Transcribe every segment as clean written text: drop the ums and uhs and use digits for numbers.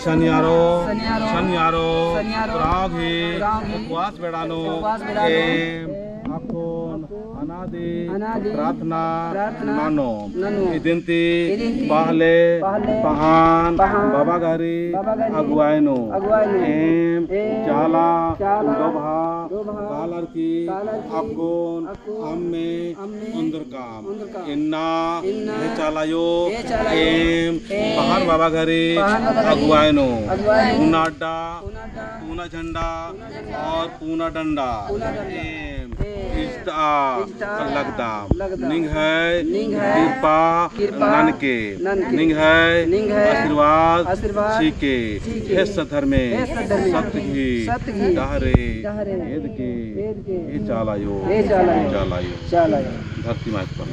शनियारो शनियारो राघी उपवास बेड़ानो akun anadi प्रार्थना नानो इदिंती पहले पहान बाबा गारी अगुआयनो एम चाला दोभा कालर की akun amme अंदर काम इन्ना हे चालायो एम पहान बाबा गारी अगुआयनो पूनाडा पूना झंडा और पूना डंडा एम इष्टा लगदा निंग है कृपा नानके निंग है आशीर्वाद सीके हे सधर्मे सत्य ही डहरे वेद के ये चालायो धरती मात पर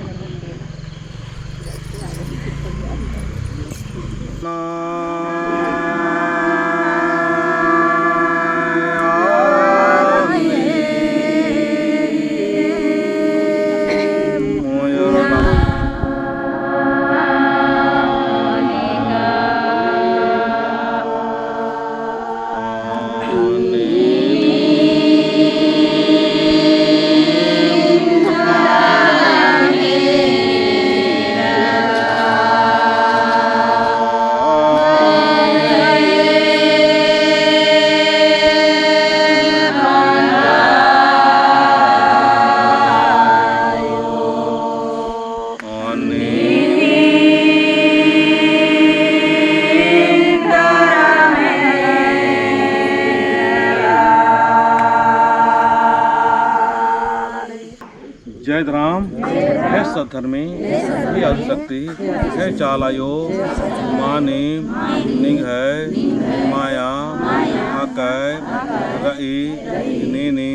जय राम हे सधर्मी हे आदिशक्ति हे चालायो माने निंग है माया आकै रई नीनी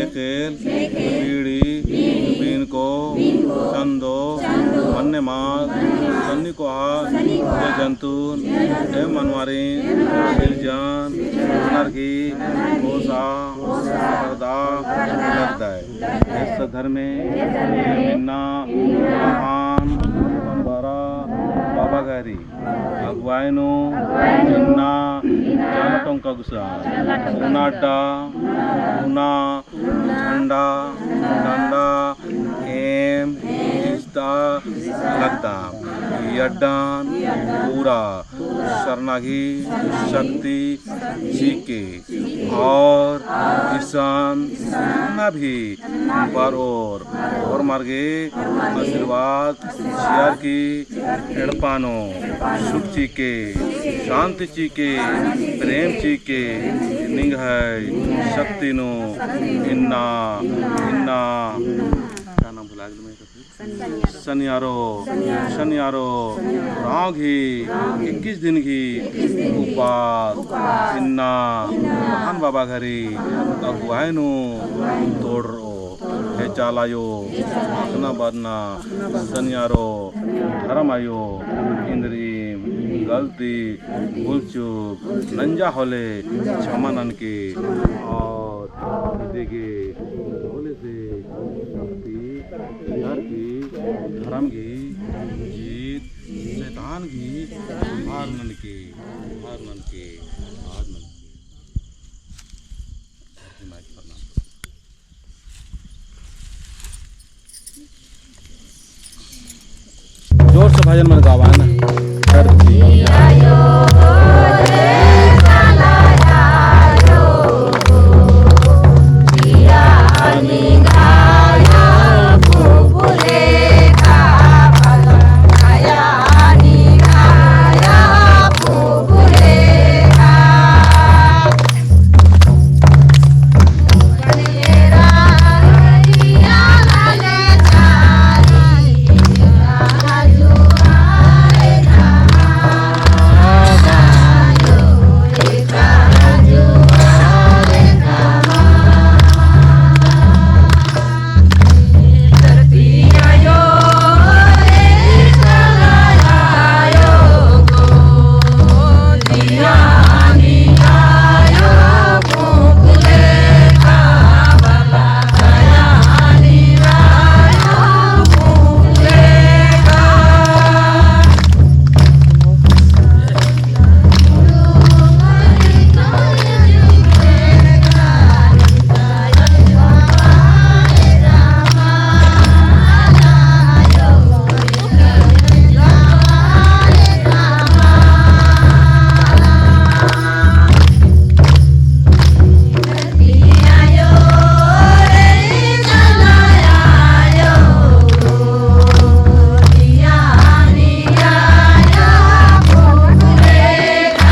एकेल पीड़ी बीन को चंदो मन्ने मात सन्नी को हाथ हे जंतुन हे मनवारी सिलजान नरकी कोसा पर्दा लगता है सधर्मे मिन्ना महान पंबारा बाबा गारी अगुआयनो मिन्ना जाना टोंका गुसा उनाटा उना झंडा डंडा एम इस्ता लगता यड्डान पूरा शरणागी शक्ति जीके और ईशान नभी बारोर और मार्गे आशीर्वाद शियार की एड़पानो सुख चीके शांति चीके प्रेम चीके निंग है शक्ति नो इन्ना इन्ना क्या नाम भुला गया शनियारो शनियारो राघी 21 दिन की उपवास इन्ना महान बाबा घरी अगुआयनो तोड़ हे चालायो आखना बरना शनियारो धर्मायो इंद्रीम गलती भूल चूक नंजा होले क्षमा नन के और देगे बोले से शक्ति डर की धर्म की जीत शैतान की हार नन के हार नन के हार नन जोर से भजन मन गावा ना।